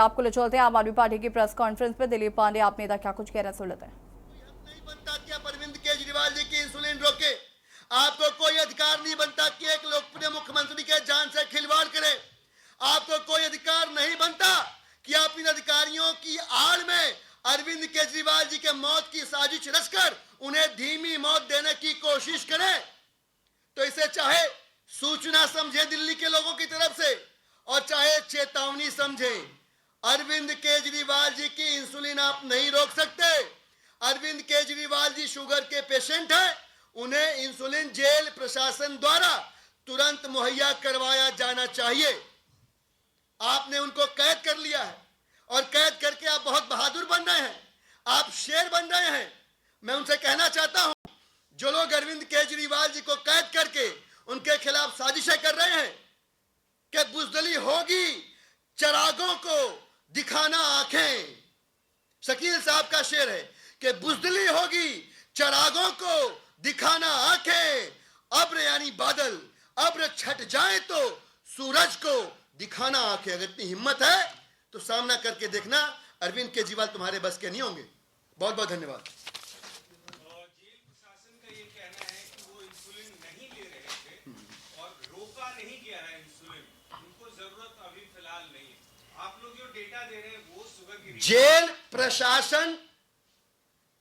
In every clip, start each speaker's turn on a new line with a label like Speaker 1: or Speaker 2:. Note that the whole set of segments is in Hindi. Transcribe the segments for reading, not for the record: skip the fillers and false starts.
Speaker 1: आपको ले चलते हैं आम आदमी पार्टी की प्रेस कॉन्फ्रेंस पे। दिलीप पांडे, आप नेता क्या कुछ कह रहे हैं, सुन लेते हैं।
Speaker 2: नहीं बनता कि आप अरविंद केजरीवाल जी की इंसुलिन रोके। आपको कोई अधिकार नहीं बनता कि एक लोकप्रिय मुख्यमंत्री के जान से खिलवाड़ करे। आपको कोई अधिकार नहीं बनता कि आप इन अधिकारियों की आड़ में अरविंद केजरीवाल जी के मौत की साजिश रचकर उन्हें धीमी मौत देने की कोशिश करें। तो इसे चाहे सूचना समझे दिल्ली के लोगों की तरफ से और चाहे चेतावनी समझे, अरविंद केजरीवाल जी की इंसुलिन आप नहीं रोक सकते। अरविंद केजरीवाल जी शुगर के पेशेंट हैं, उन्हें इंसुलिन जेल प्रशासन द्वारा तुरंत मुहैया करवाया जाना चाहिए। आपने उनको कैद कर लिया है और कैद करके आप बहुत बहादुर बन रहे हैं, आप शेर बन रहे हैं। मैं उनसे कहना चाहता हूं, जो लोग अरविंद केजरीवाल जी को कैद करके उनके खिलाफ साजिशें कर रहे हैं कि बुजदली होगी चरागों को दिखाना आंखें। शकील साहब का शेर है कि बुजदली होगी चरागों को दिखाना आंखें, अब्र यानी बादल, अब्र छट जाए तो सूरज को दिखाना आंखें। अगर इतनी हिम्मत है तो सामना करके देखना, अरविंद केजरीवाल तुम्हारे बस के नहीं होंगे। बहुत बहुत धन्यवाद।
Speaker 3: जेल प्रशासन का ये कहना है कि वो इंसुलिन नहीं ले रहे थे और रोका नहीं गया है इंसुलिन, उनको जरूरत अभी फिलहाल नहीं है। आप लोग जो डेटा दे रहे हैं वो शुगर की
Speaker 2: जेल प्रशासन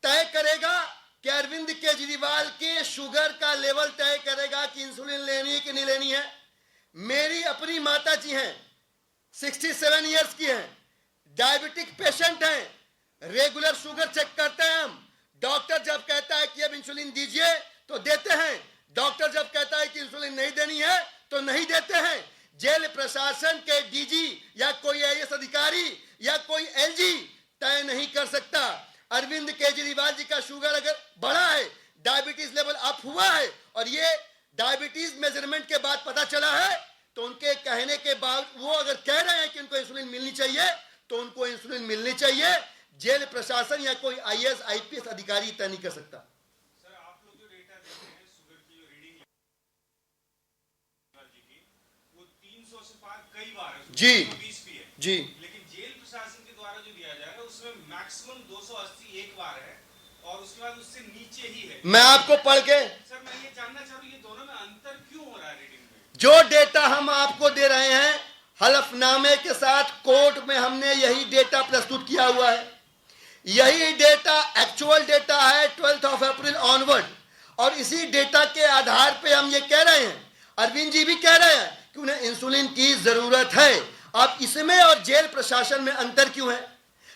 Speaker 2: तय करेगा कि अरविंद केजरीवाल के शुगर का लेवल तय करेगा कि इंसुलिन लेनी है कि नहीं लेनी है। मेरी अपनी माता जी हैं, 67 इयर्स की हैं, डायबिटिक पेशेंट हैं, रेगुलर शुगर चेक करते हैं हम। डॉक्टर जब कहता है कि अब इंसुलिन दीजिए तो देते हैं, डॉक्टर जब कहता है कि इंसुलिन नहीं देनी है तो नहीं देते हैं। जेल प्रशासन के डीजी या कोई आईएएस अधिकारी या कोई एलजी तय नहीं कर सकता। अरविंद केजरीवाल जी का शुगर अगर बढ़ा है, डायबिटीज लेवल अप हुआ है और ये डायबिटीज मेजरमेंट के बाद पता चला है, तो उनके कहने के बाद वो अगर कह रहे हैं कि उनको इंसुलिन मिलनी चाहिए तो उनको इंसुलिन मिलनी चाहिए। जेल प्रशासन या कोई आईएएस आईपीएस अधिकारी तय नहीं कर सकता।
Speaker 3: सर, आप लोग जो डेटा देते हैं शुगर की जो रीडिंग की वो 300 से पार कई बार है,
Speaker 2: जी
Speaker 3: 220 भी है
Speaker 2: जी,
Speaker 3: लेकिन जेल प्रशासन के द्वारा जो दिया जा रहा है उसमें मैक्सिमम 280 एक बार है और उसके बाद उससे नीचे ही है।
Speaker 2: मैं आपको पढ़ के
Speaker 3: सर मैं ये जानना चाह रहा हूँ ये दोनों में अंतर क्यों हो रहा है रीडिंग में?
Speaker 2: जो डेटा हम आपको दे रहे हैं, हलफनामे के साथ कोर्ट में हमने यही डेटा प्रस्तुत किया हुआ है। यही डेटा एक्चुअल डेटा है 12 अप्रैल ऑनवर्ड, और इसी डेटा के आधार पे हम ये कह रहे हैं, अरविंद जी भी कह रहे हैं कि उन्हें इंसुलिन की जरूरत है। अब इसमें और जेल प्रशासन में अंतर क्यों है?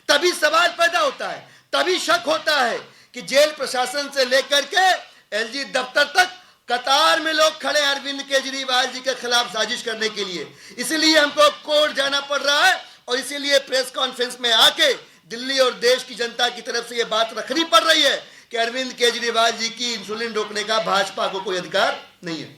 Speaker 2: तभी सवाल पैदा होता है, तभी शक होता है कि जेल प्रशासन से लेकर के एलजी दफ्तर तक कतार में लोग खड़े हैं अरविंद केजरीवाल जी के खिलाफ साजिश करने के लिए। इसलिए हमको कोर्ट जाना पड़ रहा है और इसीलिए प्रेस कॉन्फ्रेंस में आके दिल्ली और देश की जनता की तरफ से यह बात रखनी पड़ रही है कि अरविंद केजरीवाल जी की इंसुलिन रोकने का भाजपा को कोई अधिकार नहीं है।